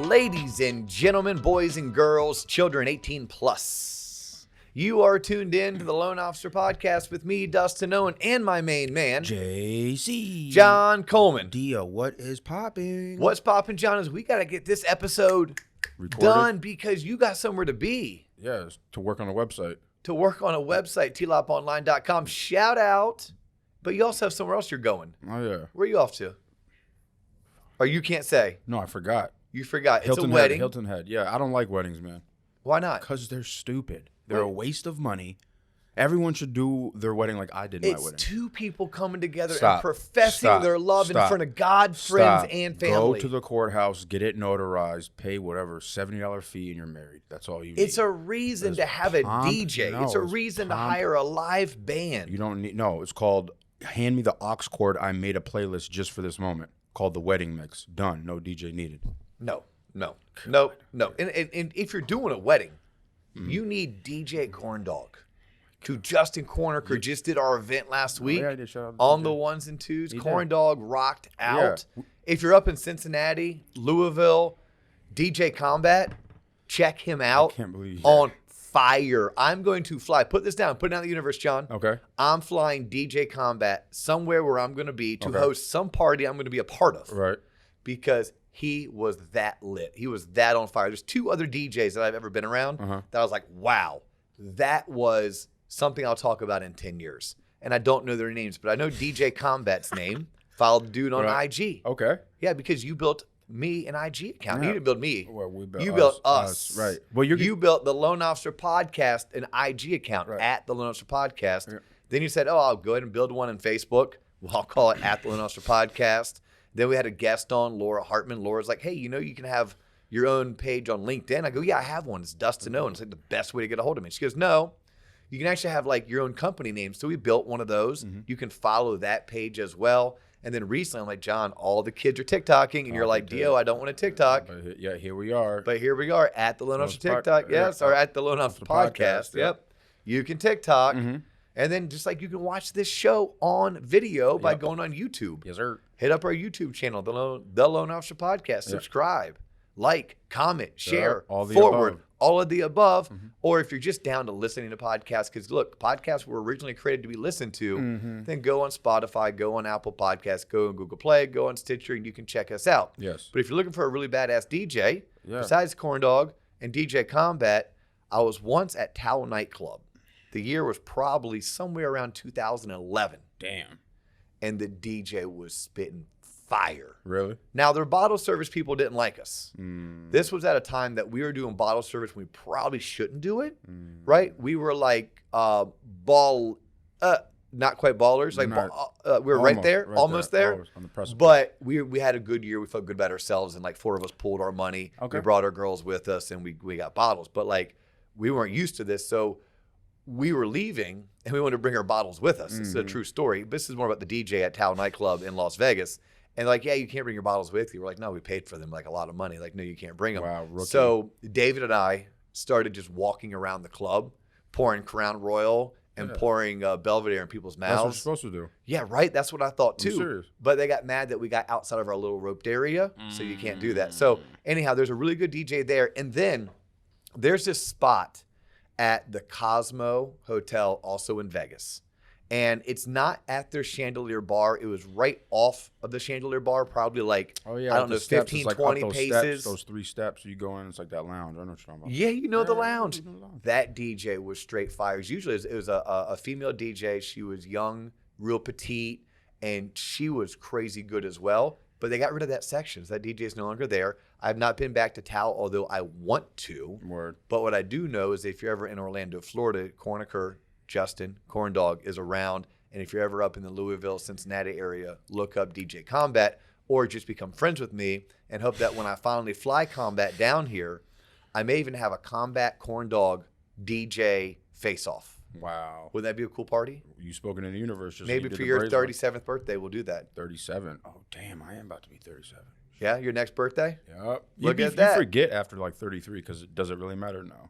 Ladies and gentlemen, boys and girls, children 18 plus. You are tuned in to the Loan Officer Podcast with me, Dustin Owen, and my main man, JC. John Coleman. Dia, what is popping? What's popping, John, is we got to get this episode done because you got somewhere to be. Yes, to work on a website. To work on a website, tloponline.com. Shout out. But you also have somewhere else you're going. Oh, yeah. Where are you off to? Or you can't say. No, I forgot. You forgot. Hilton it's a wedding. Hilton Head. Yeah, I don't like weddings, man. Why not? Because they're stupid. They're a waste of money. Everyone should do their wedding like I did my wedding. It's two people coming together and professing their love in front of God, friends, and family. Go to the courthouse, get it notarized, pay whatever, $70 fee, and you're married. That's all you need. It's a reason to have a DJ. No, it's a reason to hire a live band. You don't need, no, it's called, hand me the aux cord. I made a playlist just for this moment called The Wedding Mix. Done. No DJ needed. No. And if you're doing a wedding, you need DJ Corndog, who Justin Corniker just did our event last week on the ones and twos. Corndog rocked out. Yeah. If you're up in Cincinnati, Louisville, DJ Combat, check him out. I can't believe on fire. I'm going to fly. Put this down. Put it down in the universe, John. Okay. I'm flying DJ Combat somewhere where I'm going to be to host some party I'm going to be a part of. Right. Because he was that lit. He was that on fire. There's two other DJs that I've ever been around that I was like, wow, that was something I'll talk about in 10 years. And I don't know their names, but I know DJ Combat's name. Followed the dude on IG. Okay. Yeah, because you built me an IG account. Yeah. You didn't build me. Well, we built you built us. Right. Well, you built the Loan Officer Podcast, an IG account at the Loan Officer Podcast. Yeah. Then you said, I'll go ahead and build one on Facebook. Well, I'll call it at the Loan Officer Podcast. Then we had a guest on, Laura Hartman. Laura's like, hey, you can have your own page on LinkedIn. I go, yeah, I have one. It's Dustin Owen. It's like the best way to get a hold of me. She goes, no, you can actually have like your own company name. So we built one of those. You can follow that page as well. And then recently I'm like, John, all the kids are TikToking. And you're like, Dio, I don't want to TikTok. But yeah, here we are. But here we are at the Loan Officer TikTok. Yes, or at the Loan Officer Podcast. Yep. You can TikTok. And then just like you can watch this show on video by going on YouTube. Yes, sir. Hit up our YouTube channel, the Loan Officer Podcast. Subscribe, like, comment, share, forward, all of the above. Or if you're just down to listening to podcasts, because look, podcasts were originally created to be listened to, then go on Spotify, go on Apple Podcasts, go on Google Play, go on Stitcher, and you can check us out. Yes. But if you're looking for a really badass DJ, besides Corndog and DJ Combat, I was once at Towel Nightclub. The year was probably somewhere around 2011. Damn. And the DJ was spitting fire. Really? Now, their bottle service people didn't like us. This was at a time that we were doing bottle service when we probably shouldn't do it, right? We were like not quite ballers. Like we were right there, almost there. On the precipice. But we had a good year. We felt good about ourselves, and like 4 of us pulled our money. We brought our girls with us, and we got bottles. But like we weren't used to this, so we were leaving, and we wanted to bring our bottles with us. It's a true story. This is more about the DJ at Tao Nightclub in Las Vegas. And like, yeah, you can't bring your bottles with you. We're like, no, we paid for them like a lot of money. Like, no, you can't bring them. Wow, rookie. So David and I started just walking around the club, pouring Crown Royal and pouring Belvedere in people's mouths. That's what you're supposed to do. Yeah, right? That's what I thought too. I'm serious. But they got mad that we got outside of our little roped area, so you can't do that. So anyhow, there's a really good DJ there. And then there's this spot at the Cosmo Hotel, also in Vegas. And it's not at their Chandelier Bar. It was right off of the Chandelier Bar, probably like, I don't know, 15, 20 paces. Those 3 steps, you go in, it's like that lounge. I know what you're talking about. Yeah, you know the lounge. That DJ was straight fire. Usually it was a female DJ. She was young, real petite, and she was crazy good as well. But they got rid of that section. So that DJ is no longer there. I've not been back to Tao, although I want to. Word. But what I do know is if you're ever in Orlando, Florida, Corniker, Justin, Corndog is around. And if you're ever up in the Louisville, Cincinnati area, look up DJ Combat or just become friends with me and hope that when I finally fly Combat down here, I may even have a Combat Corndog DJ face-off. Wow. Would that be a cool party? You spoken in the universe. Just maybe for your 37th birthday, we'll do that. 37? Oh, damn. I am about to be 37. Yeah, your next birthday? Yep. Look at that. You forget after like 33 because does it really matter? No.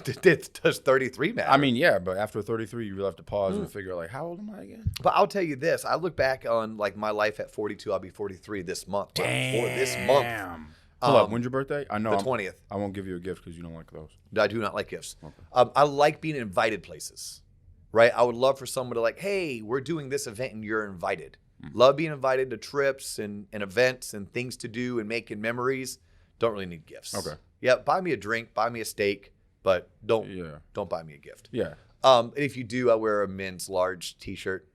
Does 33 matter? I mean, yeah, but after 33, you really have to pause and figure like, how old am I again? But I'll tell you this. I look back on like my life at 42. I'll be 43 this month. Damn. This month. Hold up, when's your birthday? I know The 20th. I won't give you a gift because you don't like those. I do not like gifts. Okay. I like being invited places, right? I would love for someone to like, hey, we're doing this event and you're invited. Love being invited to trips and events and things to do and making memories. Don't really need gifts. Okay. Yeah, buy me a drink, buy me a steak, but don't buy me a gift. Yeah. If you do, I wear a men's large t-shirt.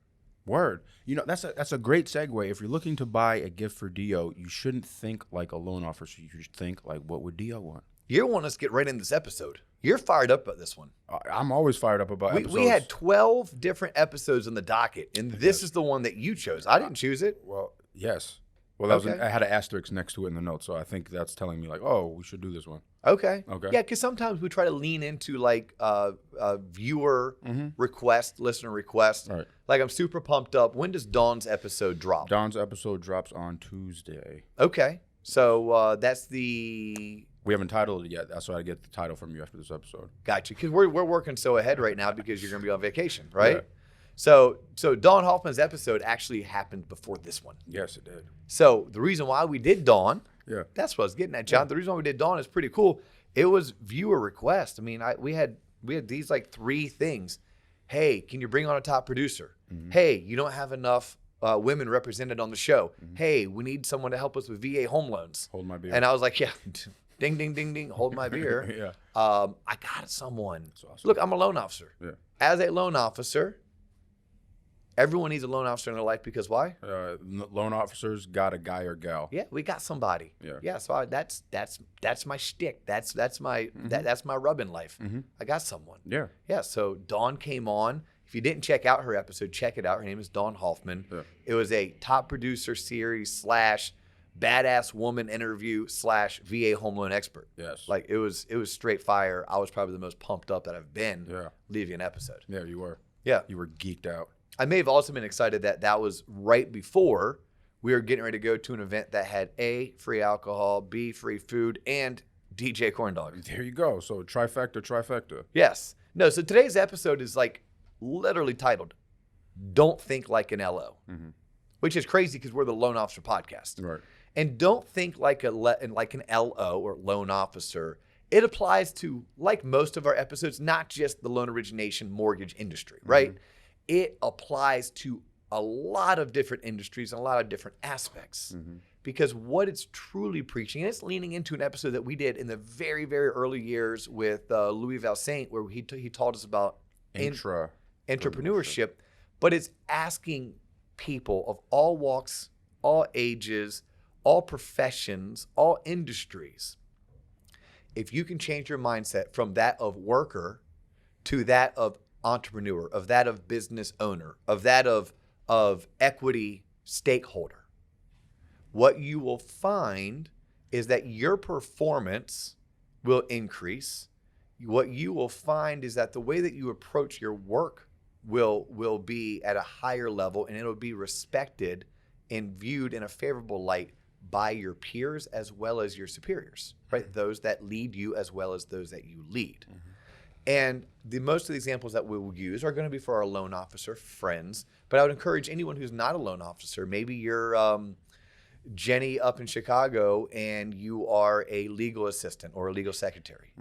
Word. That's a great segue. If you're looking to buy a gift for Dio, you shouldn't think like a loan officer. You should think like, what would Dio want? You want us to get right into this episode. You're fired up about this one. I'm always fired up about episodes. We had 12 different episodes on the docket, and this is the one that you chose. I didn't choose it. Well, yes. Well, I had an asterisk next to it in the notes, so I think that's telling me like, oh, we should do this one. Okay. Okay. Yeah, because sometimes we try to lean into like viewer request, listener request. Right. Like I'm super pumped up. When does Dawn's episode drop? Dawn's episode drops on Tuesday. Okay. So that's the... We haven't titled it yet. That's why I get the title from you after this episode. Gotcha. Because we're working so ahead right now because you're going to be on vacation, right? Yeah. So Dawn Hoffman's episode actually happened before this one. Yes, it did. So the reason why we did Dawn, that's what I was getting at, John. Yeah. The reason why we did Dawn is pretty cool. It was viewer request. I mean, we had these like 3 things. Hey, can you bring on a top producer? Mm-hmm. Hey, you don't have enough women represented on the show. Mm-hmm. Hey, we need someone to help us with VA home loans. Hold my beer. And I was like, yeah, ding, ding, ding, ding, hold my beer. Yeah. I got someone. That's awesome. Look, I'm a loan officer. Yeah. As a loan officer, everyone needs a loan officer in their life because why? Loan officers got a guy or gal. Yeah, we got somebody. Yeah. So that's my shtick. That's my that's my rub in life. Mm-hmm. I got someone. Yeah. Yeah. So Dawn came on. If you didn't check out her episode, check it out. Her name is Dawn Hoffman. Yeah. It was a top producer series / badass woman interview / VA home loan expert. Yes. Like it was straight fire. I was probably the most pumped up that I've been. Yeah. Leaving an episode. Yeah, you were. Yeah. You were geeked out. I may have also been excited that was right before we were getting ready to go to an event that had A, free alcohol, B, free food, and DJ Corndog. There you go. So trifecta. Yes. No, so today's episode is like literally titled, Don't Think Like an LO, which is crazy because we're the Loan Officer Podcast. Right. And don't think like an LO or loan officer. It applies to, like most of our episodes, not just the loan origination mortgage industry, right? It applies to a lot of different industries and a lot of different aspects. Because what it's truly preaching, and it's leaning into an episode that we did in the very, very early years with Louis Valsaint, where he taught us about entrepreneurship, but it's asking people of all walks, all ages, all professions, all industries, if you can change your mindset from that of worker to that of entrepreneur, of that of business owner, of that of equity stakeholder, what you will find is that your performance will increase. What you will find is that the way that you approach your work will be at a higher level, and it'll be respected and viewed in a favorable light by your peers as well as your superiors, right? Those that lead you as well as those that you lead. And most of the examples that we will use are going to be for our loan officer friends, but I would encourage anyone who's not a loan officer, maybe you're Jenny up in Chicago and you are a legal assistant or a legal secretary,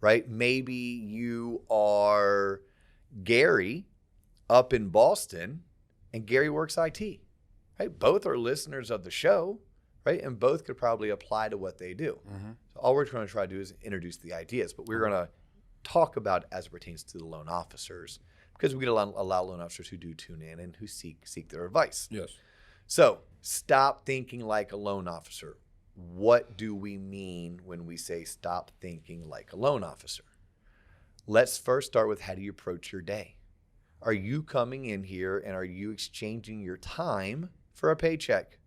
right? Maybe you are Gary up in Boston and Gary works IT, right? Both are listeners of the show, right? And both could probably apply to what they do. So all we're going to try to do is introduce the ideas, but we're going to talk about it as it pertains to the loan officers, because we can allow loan officers who do tune in and who seek their advice. Yes. So stop thinking like a loan officer. What do we mean when we say stop thinking like a loan officer? Let's first start with, how do you approach your day? Are you coming in here and are you exchanging your time for a paycheck?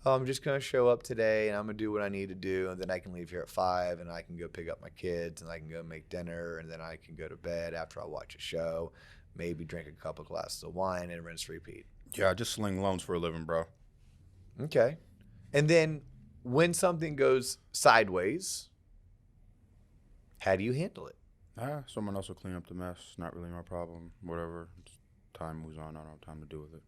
I'm just going to show up today and I'm going to do what I need to do, and then I can leave here at 5 and I can go pick up my kids and I can go make dinner, and then I can go to bed after I watch a show, maybe drink a couple glasses of wine and rinse repeat. Yeah, I just sling loans for a living, bro. Okay. And then when something goes sideways, how do you handle it? Someone else will clean up the mess. Not really my problem. Whatever. Time moves on. I don't have time to deal with it.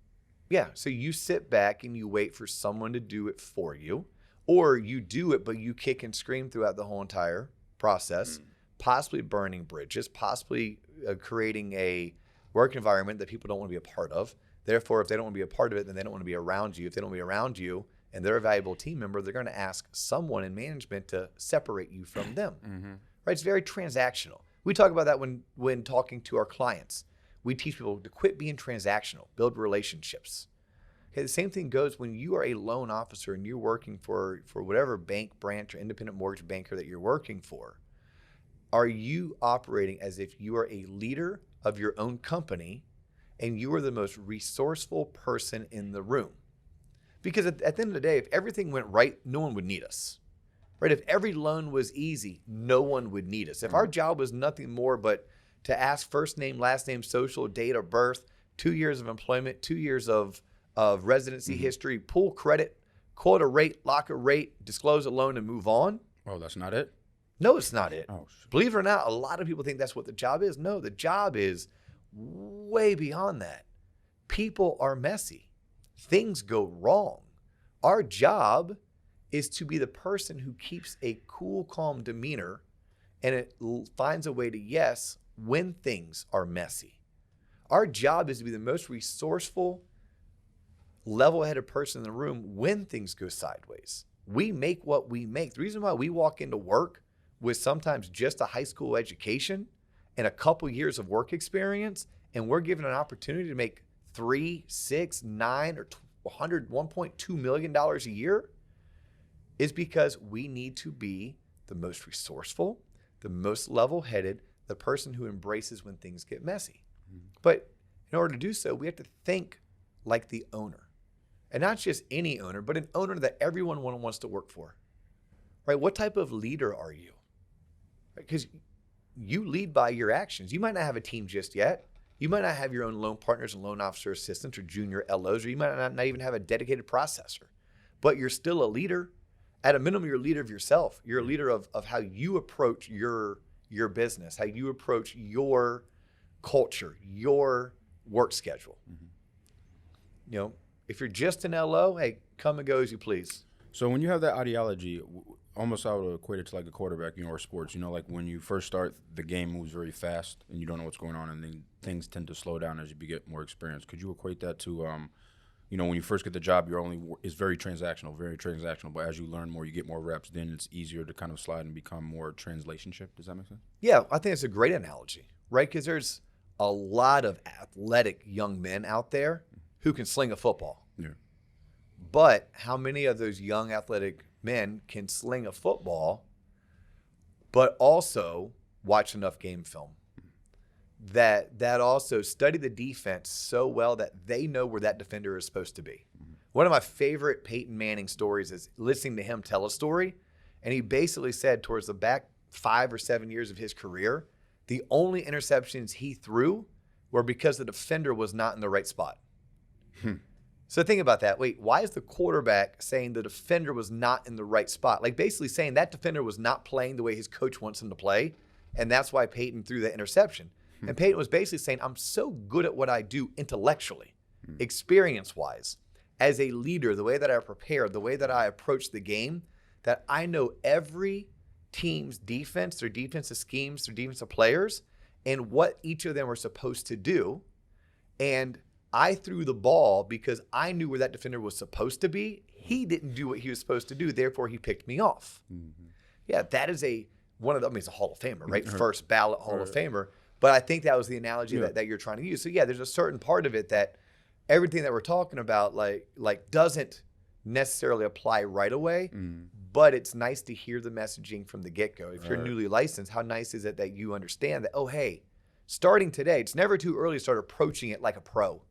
Yeah, so you sit back and you wait for someone to do it for you, Or you do it, but you kick and scream throughout the whole entire process, possibly burning bridges, possibly creating a work environment that people don't want to be a part of. Therefore, if they don't want to be a part of it, then they don't want to be around you. If they don't want to be around you and they're a valuable team member, they're going to ask someone in management to separate you from them. Right? It's very transactional. We talk about that when talking to our clients. We teach people to quit being transactional, build relationships. Okay, the same thing goes when you are a loan officer and you're working for whatever bank branch or independent mortgage banker that you're working for. Are you operating as if you are a leader of your own company and you are the most resourceful person in the room? Because at the end of the day, if everything went right, no one would need us. Right? If every loan was easy, no one would need us. If our job was nothing more but to ask first name, last name, social, date of birth, 2 years of employment, 2 years of residency history, pull credit, quote a rate, lock a rate, disclose a loan, and move on. Oh, that's not it? No, it's not it. Oh, believe it or not, a lot of people think that's what the job is. No, the job is way beyond that. People are messy. Things go wrong. Our job is to be the person who keeps a cool, calm demeanor and it finds a way to yes when things are messy. Our job is to be the most resourceful, level-headed person in the room when things go sideways. We make what we make. The reason why we walk into work with sometimes just a high school education and a couple years of work experience, and we're given an opportunity to make $3, $6, $9, or $1.2 million a year, is because we need to be the most resourceful, the most level-headed, the person who embraces when things get messy. But in order to do so, we have to think like the owner. And not just any owner, but an owner that everyone wants to work for. Right? What type of leader are you? Because you lead by your actions. You might not have a team just yet. You might not have your own loan partners and loan officer assistants or junior LOs, or you might not even have a dedicated processor. But you're still a leader. At a minimum, you're a leader of yourself. You're a leader of how you approach your business, how you approach your culture, your work schedule. You know, if you're just an LO, hey, come and go as you please. So when you have that ideology, almost I would equate it to like a quarterback, or sports. Like when you first start, the game moves very fast and you don't know what's going on, and then things tend to slow down as you get more experience. Could you equate that to, when you first get the job, it's very transactional. But as you learn more, you get more reps, then it's easier to kind of slide and become more translationship. Does that make sense? Yeah, I think it's a great analogy, right? Because there's a lot of athletic young men out there who can sling a football. Yeah. But how many of those young athletic men can sling a football, but also watch enough game film? That also study the defense so well that they know where that defender is supposed to be. One of my favorite Peyton Manning stories is listening to him tell a story. And he basically said towards the back 5 or 7 years of his career, the only interceptions he threw were because the defender was not in the right spot. So think about that. Wait, why is the quarterback saying the defender was not in the right spot? Like basically saying that defender was not playing the way his coach wants him to play. And that's why Peyton threw that interception. And Peyton was basically saying, I'm so good at what I do intellectually, experience-wise, as a leader, the way that I prepare, the way that I approach the game, that I know every team's defense, their defensive schemes, their defensive players, and what each of them are supposed to do. And I threw the ball because I knew where that defender was supposed to be. He didn't do what he was supposed to do, therefore he picked me off. Yeah, that is he's a Hall of Famer, right? First ballot Hall of Famer. But I think that was the analogy that you're trying to use. So yeah, there's a certain part of it that everything that we're talking about like doesn't necessarily apply right away, but it's nice to hear the messaging from the get-go. If you're newly licensed, how nice is it that you understand that, oh, hey, starting today, it's never too early to start approaching it like a pro,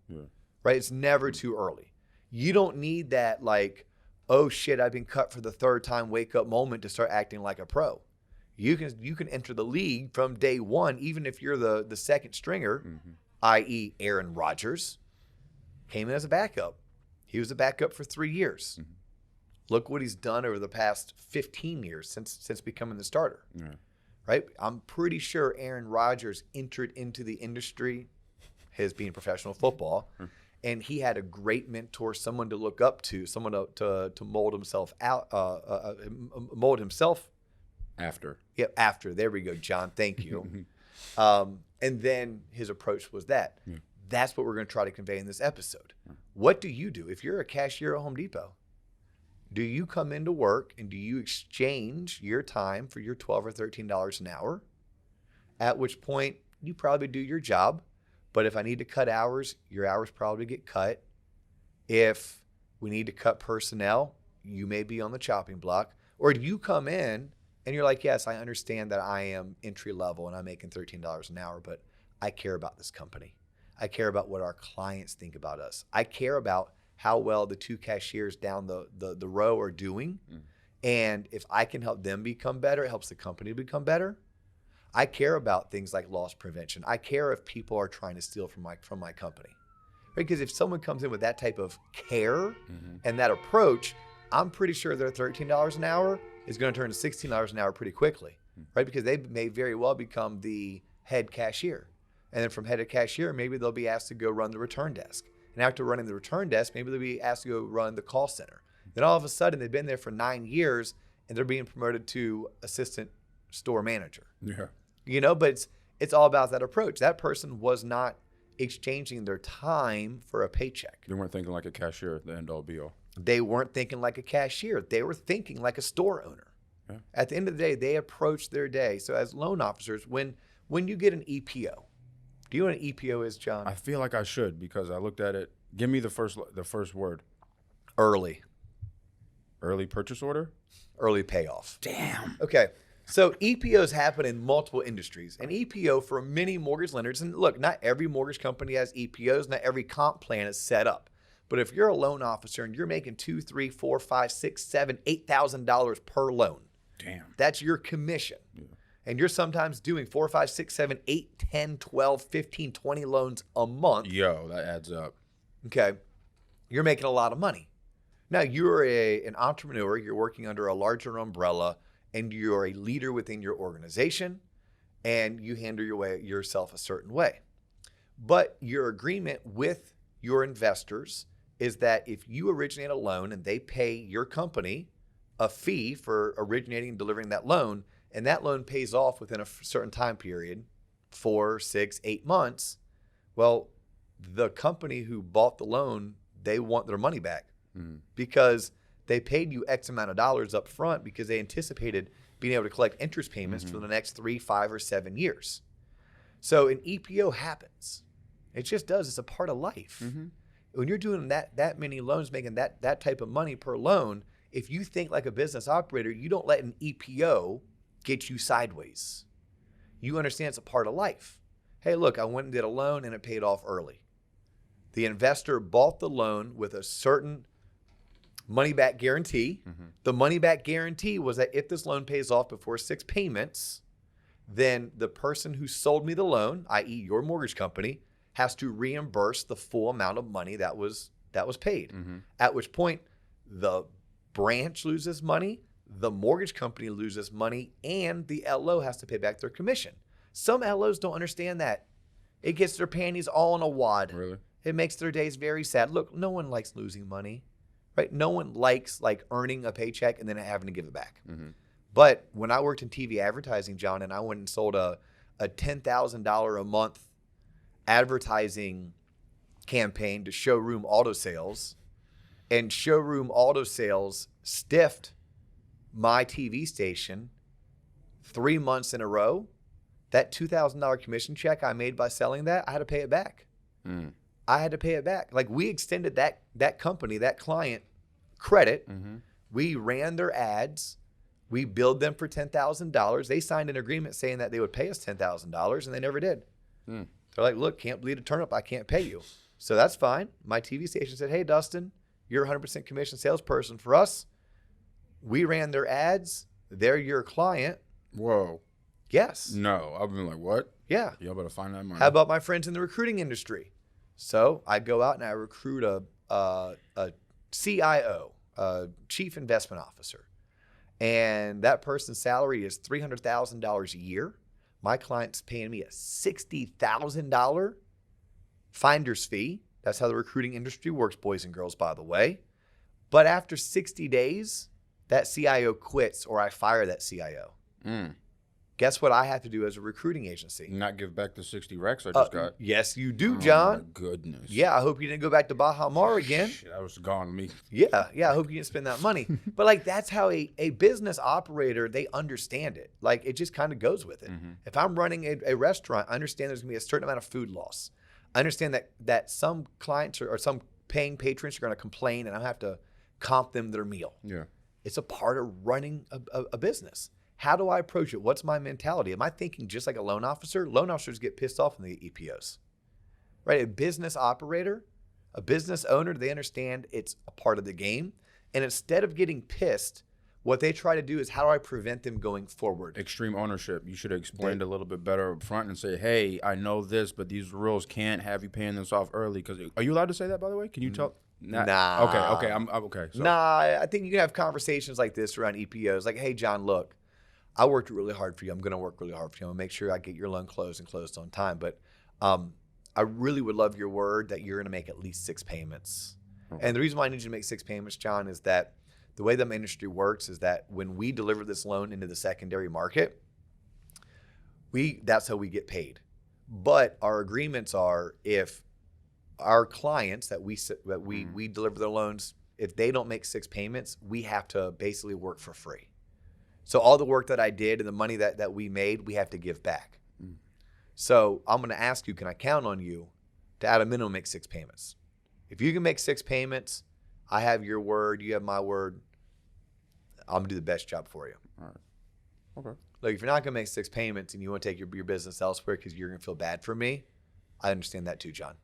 right? It's never too early. You don't need that like, oh shit, I've been cut for the 3rd time wake up moment to start acting like a pro. You can enter the league from day one, even if you're the second stringer, i.e. Aaron Rodgers, came in as a backup. He was a backup for 3 years. Look what he's done over the past 15 years since becoming the starter. Right? I'm pretty sure Aaron Rodgers entered into the industry, his being professional football, and he had a great mentor, someone to look up to, someone to mold himself out, mold himself After. Yeah, after. There we go, John. Thank you. And then his approach was that. Yeah. That's what we're going to try to convey in this episode. What do you do? If you're a cashier at Home Depot, do you come into work and do you exchange your time for your $12 or $13 an hour? At which point, you probably do your job. But if I need to cut hours, your hours probably get cut. If we need to cut personnel, you may be on the chopping block. Or do you come in and you're like, yes, I understand that I am entry level and I'm making $13 an hour, but I care about this company. I care about what our clients think about us. I care about how well the two cashiers down the row are doing. And if I can help them become better, it helps the company become better. I care about things like loss prevention. I care if people are trying to steal from my company. Right? Because if someone comes in with that type of care and that approach, I'm pretty sure their $13 an hour is going to turn to $16 an hour pretty quickly, right? Because they may very well become the head cashier. And then from head of cashier, maybe they'll be asked to go run the return desk. And after running the return desk, maybe they'll be asked to go run the call center. Then all of a sudden, they've been there for 9 years and they're being promoted to assistant store manager. Yeah. You know, but it's all about that approach. That person was not exchanging their time for a paycheck. They weren't thinking like a cashier at the end all be all. They weren't thinking like a cashier. They were thinking like a store owner. Yeah. At the end of the day, they approached their day. So as loan officers, when you get an EPO, do you know what an EPO is, John? I feel like I should because I looked at it. Give me the first word. Early Purchase order? Early payoff. Damn. Okay. So EPOs happen in multiple industries. An EPO for many mortgage lenders, and look, not every mortgage company has EPOs, not every comp plan is set up. But if you're a loan officer and you're making $2,000, $3,000, $4,000, $5,000, $6,000, $7,000, $8,000 per loan, damn, that's your commission. Yeah. And you're sometimes doing 4, 5, 6, 7, 8, 10, 12, 15, 20 loans a month. Yo, that adds up. Okay. You're making a lot of money. Now, you're an entrepreneur, you're working under a larger umbrella, and you're a leader within your organization, and you handle yourself a certain way. But your agreement with your investors is that if you originate a loan and they pay your company a fee for originating and delivering that loan, and that loan pays off within a certain time period, 4, 6, 8 months, well, the company who bought the loan, they want their money back because they paid you X amount of dollars up front because they anticipated being able to collect interest payments for the next 3, 5, or 7 years. So an EPO happens. It just does. It's a part of life. When you're doing that many loans, making that type of money per loan, if you think like a business operator, you don't let an EPO get you sideways. You understand it's a part of life. Hey, look, I went and did a loan and it paid off early. The investor bought the loan with a certain money back guarantee. The money back guarantee was that if this loan pays off before 6 payments, then the person who sold me the loan, i.e. your mortgage company, has to reimburse the full amount of money that was paid. At which point the branch loses money, the mortgage company loses money, and the LO has to pay back their commission. Some LOs don't understand that. It gets their panties all in a wad. Really? It makes their days very sad. Look, no one likes losing money. Right? No one likes like earning a paycheck and then having to give it back. But when I worked in TV advertising, John, and I went and sold a $10,000 a month advertising campaign to Showroom Auto Sales, and Showroom Auto Sales stiffed my TV station 3 months in a row, that $2,000 commission check I made by selling that, I had to pay it back. I had to pay it back. Like we extended that company, that client credit. We ran their ads. We billed them for $10,000. They signed an agreement saying that they would pay us $10,000 and they never did. They're like, look, can't bleed a turnip. I can't pay you. So that's fine. My TV station said, hey, Dustin, you're a 100% commission salesperson for us. We ran their ads. They're your client. Whoa. Yes. No. I've been like, what? Yeah. Y'all better find that money. How about my friends in the recruiting industry? So I go out and I recruit a CIO, a chief investment officer. And that person's salary is $300,000 a year. My client's paying me a $60,000 finder's fee. That's how the recruiting industry works, boys and girls, by the way. But after 60 days, that CIO quits or I fire that CIO. Guess what I have to do as a recruiting agency? Not give back the 60 recs I just got. Yes, you do, John. Oh, my goodness. Yeah, I hope you didn't go back to Baja Mar again. Shit, that was gone to me. Yeah, I hope you didn't spend that money. But like that's how a business operator, they understand it. Like it just kind of goes with it. If I'm running a restaurant, I understand there's gonna be a certain amount of food loss. I understand that some clients or some paying patrons are gonna complain and I have to comp them their meal. Yeah. It's a part of running a business. How do I approach it? What's my mentality? Am I thinking just like a loan officer? Loan officers get pissed off when they get EPOs, right? A business operator, a business owner, they understand it's a part of the game. And instead of getting pissed, what they try to do is how do I prevent them going forward? Extreme ownership. You should have explained a little bit better up front and say, hey, I know this, but these rules can't have you paying this off early. Because are you allowed to say that, by the way? Can you tell? Nah. Okay. I'm okay. So. Nah, I think you can have conversations like this around EPOs. Like, hey, John, look, I worked really hard for you. I'm going to work really hard for you. I'm going to make sure I get your loan closed and closed on time. But I really would love your word that you're going to make at least 6 payments. Okay. And the reason why I need you to make 6 payments, John, is that the way the industry works is that when we deliver this loan into the secondary market, that's how we get paid. But our agreements are if our clients that we deliver their loans, if they don't make 6 payments, we have to basically work for free. So all the work that I did and the money that we made, we have to give back. So I'm going to ask you, can I count on you to at a minimum make 6 payments? If you can make 6 payments, I have your word, you have my word, I'm going to do the best job for you. All right. Okay. Look, if you're not going to make 6 payments and you want to take your business elsewhere because you're going to feel bad for me, I understand that too, John.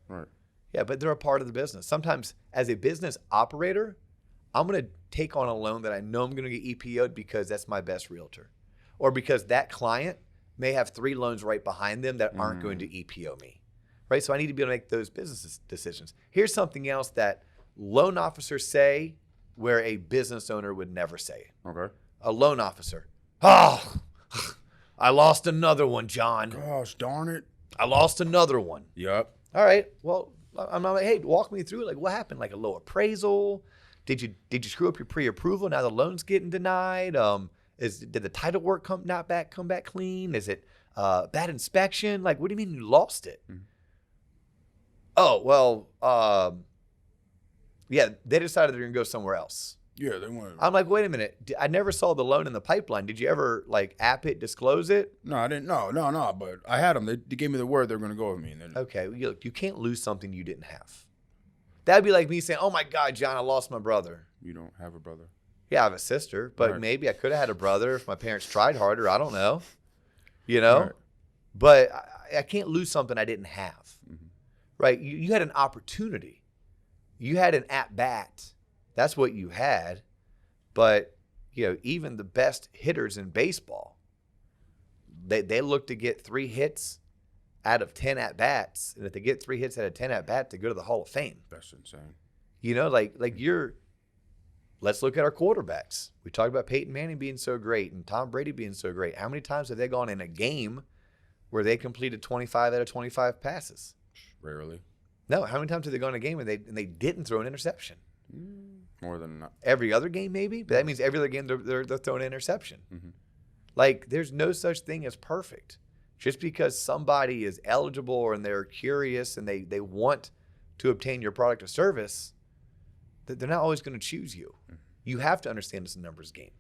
Right. Yeah, but they're a part of the business. Sometimes as a business operator, I'm going to take on a loan that I know I'm going to get EPO'd because that's my best realtor. Or because that client may have 3 loans right behind them that aren't going to EPO me. Right? So I need to be able to make those business decisions. Here's something else that loan officers say where a business owner would never say. Okay. A loan officer. Oh, I lost another one, John. Gosh, darn it. I lost another one. Yep. All right. Well, I'm like, hey, walk me through it. Like, what happened? Like a low appraisal? Did you screw up your pre-approval? Now the loan's getting denied. Did the title work come back clean? Is it bad inspection? Like, what do you mean you lost it? Oh, well, yeah, they decided they're gonna go somewhere else. Yeah, they wanted. I'm like, wait a minute. I never saw the loan in the pipeline. Did you ever like app it, disclose it? No, I didn't. No. But I had them. They gave me the word they're gonna go with me. Okay, well, you can't lose something you didn't have. That'd be like me saying, oh my God, John, I lost my brother. You don't have a brother? Yeah, I have a sister, but right. Maybe I could have had a brother if my parents tried harder. I don't know, you know? Right. But I can't lose something I didn't have, right? You had an opportunity. You had an at-bat. That's what you had. But, you know, even the best hitters in baseball, they look to get 3 hits out of 10 at-bats. And if they get 3 hits out of 10 at-bats, they go to the Hall of Fame. That's insane. You know, let's look at our quarterbacks. We talked about Peyton Manning being so great and Tom Brady being so great. How many times have they gone in a game where they completed 25 out of 25 passes? Rarely. No, how many times have they gone in a game and they didn't throw an interception? More than not. Every other game, maybe, but that means every other game they're throwing an interception. Like, there's no such thing as perfect. Just because somebody is eligible and they're curious and they want to obtain your product or service, they're not always going to choose you. You have to understand it's a numbers game,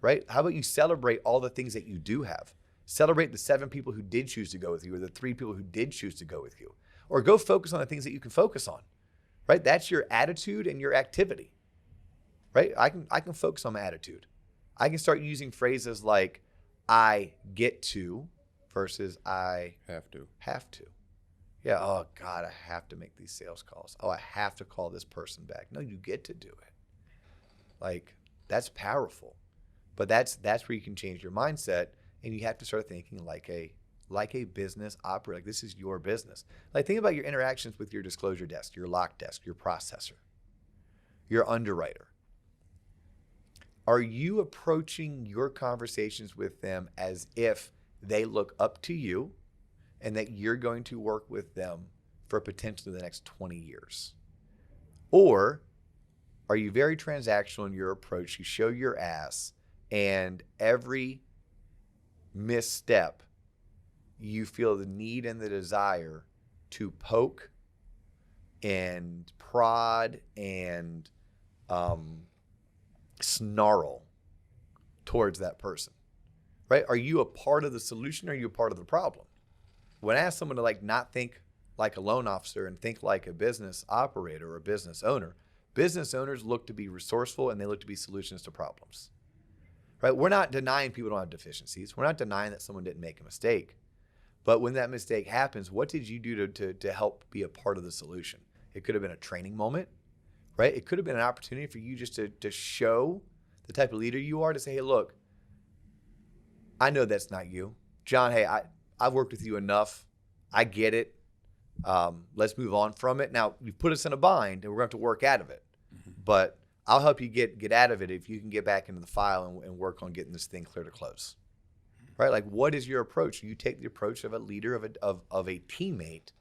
right? How about you celebrate all the things that you do have? Celebrate the 7 people who did choose to go with you or the 3 people who did choose to go with you. Or go focus on the things that you can focus on, right? That's your attitude and your activity, right? I can focus on my attitude. I can start using phrases like I get to versus I have to. Yeah, oh God, I have to make these sales calls. Oh, I have to call this person back. No, you get to do it. Like, that's powerful. But that's where you can change your mindset, and you have to start thinking like a business operator. Like, this is your business. Like, think about your interactions with your disclosure desk, your lock desk, your processor, your underwriter. Are you approaching your conversations with them as if they look up to you and that you're going to work with them for potentially the next 20 years? Or are you very transactional in your approach? You show your ass, and every misstep, you feel the need and the desire to poke and prod and snarl towards that person, right? Are you a part of the solution or are you a part of the problem? When I ask someone to like not think like a loan officer and think like a business operator or a business owner, business owners look to be resourceful and they look to be solutions to problems, right? We're not denying people don't have deficiencies. We're not denying that someone didn't make a mistake. But when that mistake happens, what did you do to help be a part of the solution? It could have been a training moment, right? It could have been an opportunity for you just to show the type of leader you are, to say, hey, look, I know that's not you. John, hey, I've worked with you enough. I get it. Let's move on from it. Now, you've put us in a bind, and we're going to have to work out of it. Mm-hmm. But I'll help you get out of it if you can get back into the file and work on getting this thing clear to close. Right? Like, what is your approach? You take the approach of a leader, of a teammate,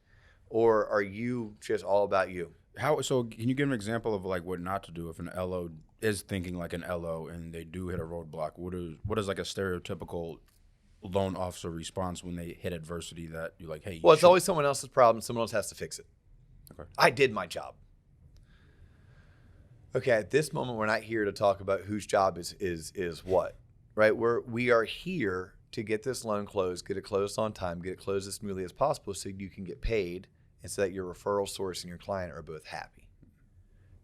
or are you just all about you? So can you give an example of like what not to do if an LO is thinking like an LO and they do hit a roadblock? What is like a stereotypical loan officer response when they hit adversity that you're like, hey, it's always someone else's problem. Someone else has to fix it. Okay. I did my job. Okay, at this moment, we're not here to talk about whose job is what, right? We are here to get this loan closed, get it closed on time, get it closed as smoothly as possible so you can get paid and so that your referral source and your client are both happy.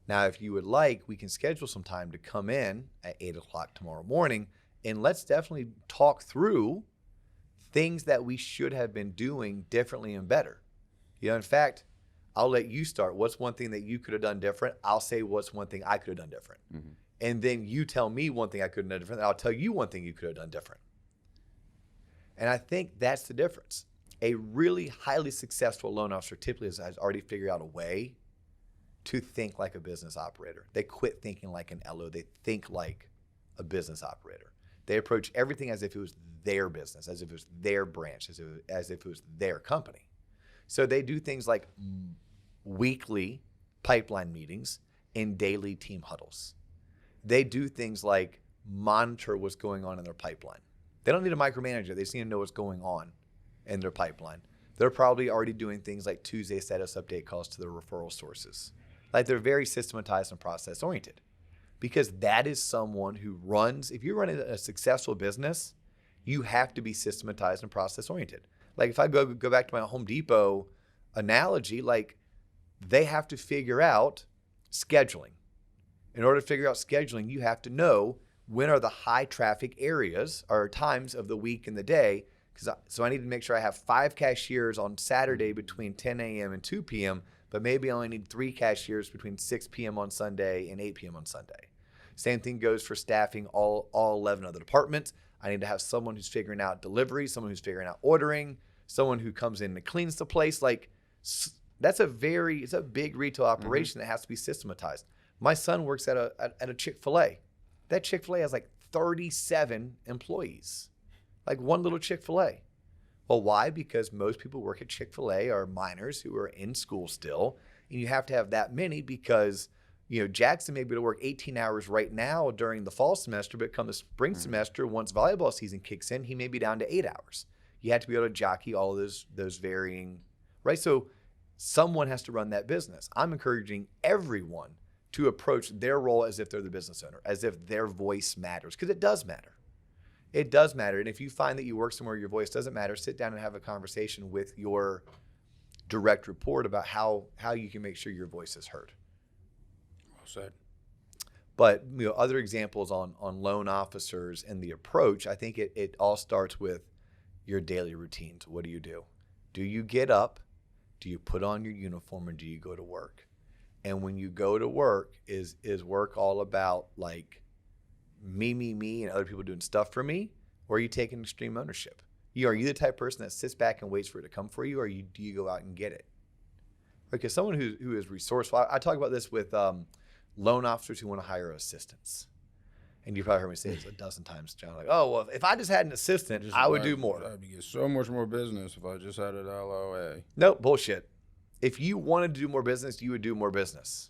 Now, if you would like, we can schedule some time to come in at 8 o'clock tomorrow morning, and let's definitely talk through things that we should have been doing differently and better. In fact, I'll let you start. What's one thing that you could have done different? I'll say what's one thing I could have done different. Mm-hmm. And then you tell me one thing I could have done different, and I'll tell you one thing you could have done different. And I think that's the difference. A really highly successful loan officer typically has already figured out a way to think like a business operator. They quit thinking like an LO. They think like a business operator. They approach everything as if it was their business, as if it was their branch, as if it was their company. So they do things like weekly pipeline meetings and daily team huddles. They do things like monitor what's going on in their pipeline. They don't need a micromanager. They just need to know what's going on in their pipeline. They're probably already doing things like Tuesday status update calls to their referral sources. Like, they're very systematized and process oriented, because that is someone who runs. If you're running a successful business, you have to be systematized and process oriented. Like, if I go back to my Home Depot analogy, like, they have to figure out scheduling. In order to figure out scheduling, you have to know when are the high traffic areas or times of the week and the day. So I need to make sure I have 5 cashiers on Saturday between 10 a.m. and 2 p.m., but maybe I only need 3 cashiers between 6 p.m. on Sunday and 8 p.m. on Sunday. Same thing goes for staffing all 11 other departments. I need to have someone who's figuring out delivery, someone who's figuring out ordering, someone who comes in and cleans the place. Like, it's a big retail operation that has to be systematized. My son works at a Chick-fil-A. That Chick-fil-A has like 37 employees, like one little Chick-fil-A. Well, why? Because most people who work at Chick-fil-A are minors who are in school still, and you have to have that many because, Jackson may be able to work 18 hours right now during the fall semester, but come the spring semester, once volleyball season kicks in, he may be down to 8 hours. You have to be able to jockey all of those varying, right? So someone has to run that business. I'm encouraging everyone to approach their role as if they're the business owner, as if their voice matters, because it does matter. It does matter. And if you find that you work somewhere your voice doesn't matter, sit down and have a conversation with your direct report about how you can make sure your voice is heard. Well said. But other examples on loan officers and the approach, I think it all starts with your daily routines. What do you do? Do you get up? Do you put on your uniform, or do you go to work? And when you go to work, is work all about like me, and other people doing stuff for me? Or are you taking extreme ownership? Are you the type of person that sits back and waits for it to come for you, or do you go out and get it? Because someone who is resourceful, I talk about this with loan officers who want to hire assistants. And you probably heard me say this a dozen times, John. Like, oh, well, if I just had an assistant, I would do more. I'd get so much more business if I just had an LOA. Nope, bullshit. If you wanted to do more business, you would do more business.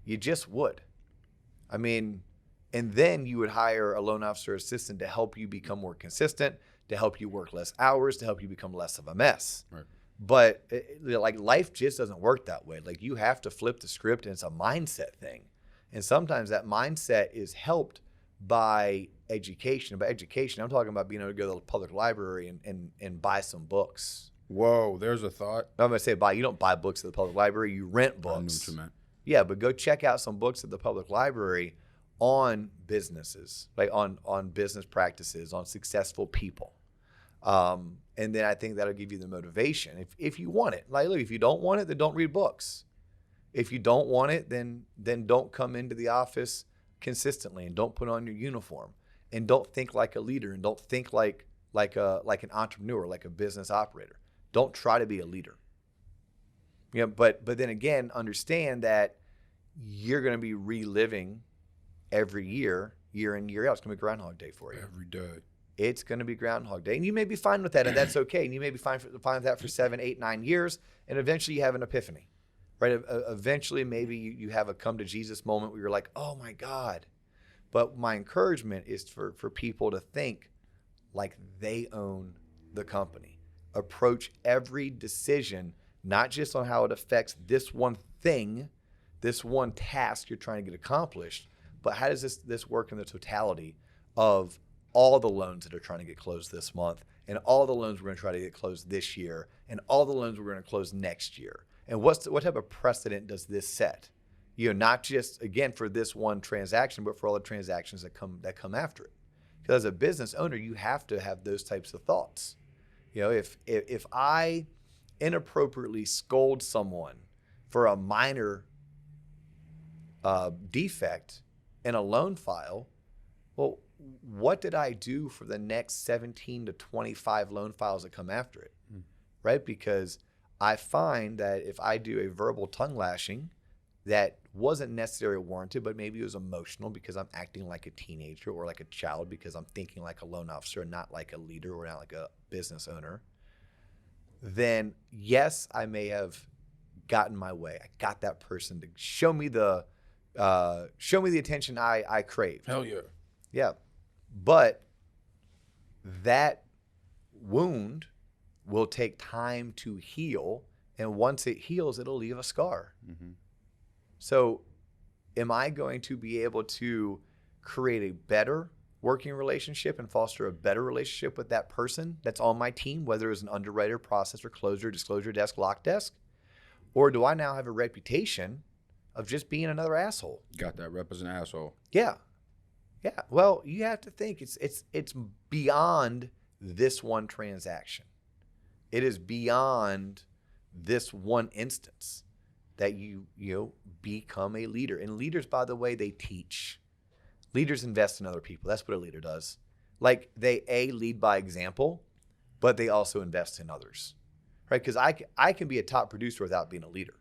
You just would. I mean, and then you would hire a loan officer assistant to help you become more consistent, to help you work less hours, to help you become less of a mess. Right. But like life just doesn't work that way. Like you have to flip the script, and it's a mindset thing. And sometimes that mindset is helped by education. By education, I'm talking about being able to go to the public library and buy some books. Whoa, there's a thought. I'm going to say buy. You don't buy books at the public library. You rent books. I knew what you meant. Yeah, but go check out some books at the public library on businesses, like on business practices, on successful people. And then I think that'll give you the motivation if you want it. Like, look, if you don't want it, then don't read books. If you don't want it, then don't come into the office consistently, and don't put on your uniform, and don't think like a leader, and don't think like an entrepreneur, like a business operator. Don't try to be a leader. Yeah, but then again, understand that you're going to be reliving every year in, year out. It's going to be Groundhog Day for you. Every day. It's going to be Groundhog Day. And you may be fine with that, and that's okay. And you may be fine with that for 7, 8, 9 years, and eventually you have an epiphany, right? Eventually maybe you have a come to Jesus moment where you're like, oh my God. But my encouragement is for people to think like they own the company. Approach every decision not just on how it affects this one thing, this one task you're trying to get accomplished, but how does this work in the totality of all the loans that are trying to get closed this month, and all the loans we're going to try to get closed this year, and all the loans we're going to close next year. And what type of precedent does this set? You know, not just, again, for this one transaction, but for all the transactions that come after it. Because as a business owner, you have to have those types of thoughts. You know, if I inappropriately scold someone for a minor defect in a loan file, well, what did I do for the next 17 to 25 loan files that come after it, right? Because I find that if I do a verbal tongue lashing that wasn't necessarily warranted, but maybe it was emotional because I'm acting like a teenager or like a child because I'm thinking like a loan officer and not like a leader or not like a business owner, then yes, I may have gotten my way. I got that person to show me the attention I craved. Hell yeah. Yeah. But that wound will take time to heal. And once it heals, it'll leave a scar. Mm-hmm. So am I going to be able to create a better working relationship and foster a better relationship with that person that's on my team, whether it's an underwriter, processor, closer, disclosure desk, lock desk? Or do I now have a reputation of just being another asshole? Got that rep as an asshole. Yeah. Yeah. Well, you have to think it's beyond this one transaction. It is beyond this one instance that you become a leader. And leaders, by the way, they teach. Leaders invest in other people. That's what a leader does. Like they lead by example, but they also invest in others, right? Because I can be a top producer without being a leader.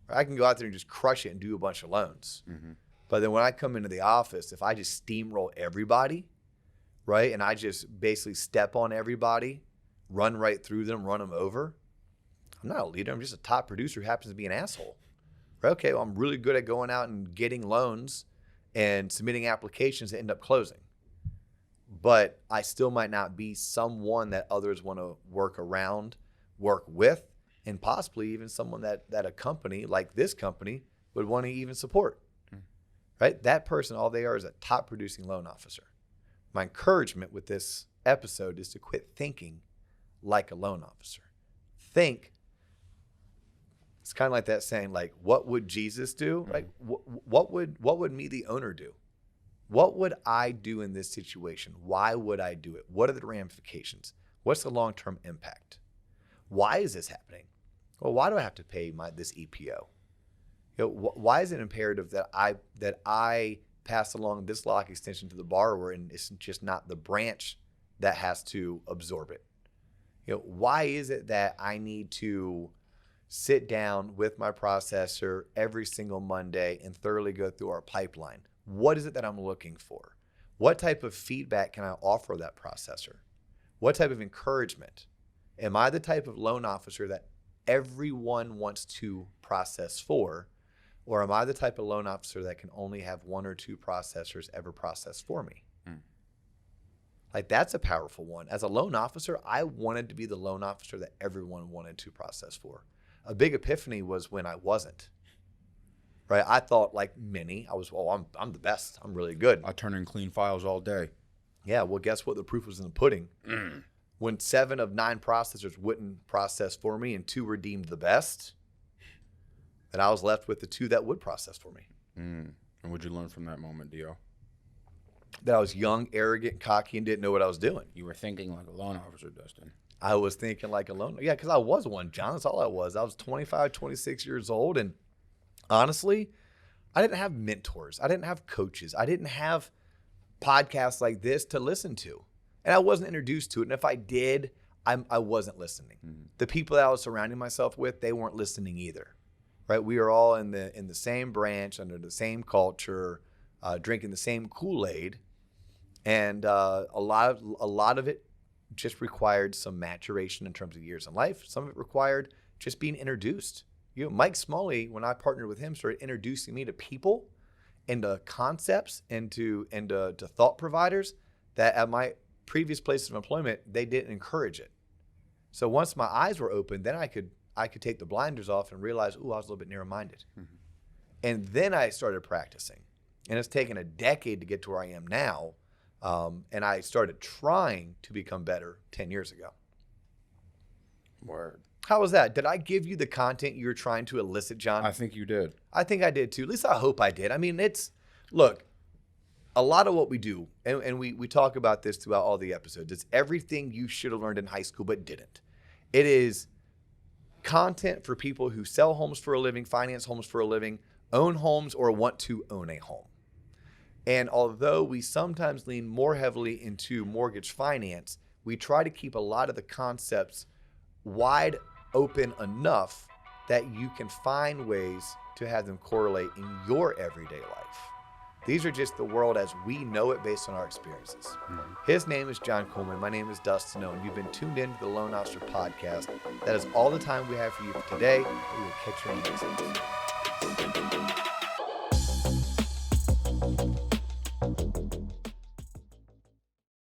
I can go out there and just crush it and do a bunch of loans. Mm-hmm. But then when I come into the office, if I just steamroll everybody, right, and I just basically step on everybody, run right through them, run them over, I'm not a leader. I'm just a top producer who happens to be an asshole. Right? Okay, well, I'm really good at going out and getting loans and submitting applications that end up closing. But I still might not be someone that others want to work around, work with, and possibly even someone that a company like this company would want to even support. Right? That person, all they are is a top producing loan officer. My encouragement with this episode is to quit thinking like a loan officer. Think, it's kind of like that saying, like, what would Jesus do? Mm-hmm. Right? What would me, the owner, do? What would I do in this situation? Why would I do it? What are the ramifications? What's the long-term impact? Why is this happening? Well, why do I have to pay this EPO? Why is it imperative that I pass along this lock extension to the borrower and it's just not the branch that has to absorb it? Why is it that I need to sit down with my processor every single Monday and thoroughly go through our pipeline? What is it that I'm looking for? What type of feedback can I offer that processor? What type of encouragement? Am I the type of loan officer that everyone wants to process for? Or am I the type of loan officer that can only have one or two processors ever process for me? Like, that's a powerful one. As a loan officer, I wanted to be the loan officer that everyone wanted to process for. A big epiphany was when I wasn't. Right? I thought, like many, I'm the best. I'm really good. I turn in clean files all day. Yeah, well, guess what? The proof was in the pudding. When 7 of 9 processors wouldn't process for me and 2 were deemed the best, then I was left with the 2 that would process for me. And what'd you learn from that moment, Dio? That I was young, arrogant, cocky, and didn't know what I was doing. You were thinking like a loan officer, Dustin. I was thinking like a loan. Yeah, because I was one, John. That's all I was. I was 25, 26 years old. And honestly, I didn't have mentors. I didn't have coaches. I didn't have podcasts like this to listen to. And I wasn't introduced to it. And if I did, I wasn't listening. The people that I was surrounding myself with, they weren't listening either. Right? We are all in the same branch, under the same culture, drinking the same Kool-Aid. And a lot of it just required some maturation in terms of years in life. Some of it required just being introduced. Mike Smalley, when I partnered with him, started introducing me to people and to concepts and to thought providers that at my previous places of employment, they didn't encourage it. So once my eyes were open, then I could take the blinders off and realize, I was a little bit narrow-minded. And then I started practicing. And it's taken a decade to get to where I am now. And I started trying to become better 10 years ago. Word. How was that? Did I give you the content you were trying to elicit, John? I think you did. I think I did too. At least I hope I did. I mean, look, a lot of what we do, and we talk about this throughout all the episodes, it's everything you should have learned in high school but didn't. It is content for people who sell homes for a living, finance homes for a living, own homes, or want to own a home. And although we sometimes lean more heavily into mortgage finance, we try to keep a lot of the concepts wide open enough that you can find ways to have them correlate in your everyday life. These are just the world as we know it based on our experiences. His name is John Coleman. My name is Dustin Owen. You've been tuned in to the Loan Officer Podcast. That is all the time we have for you for today. We will catch you in the next episode.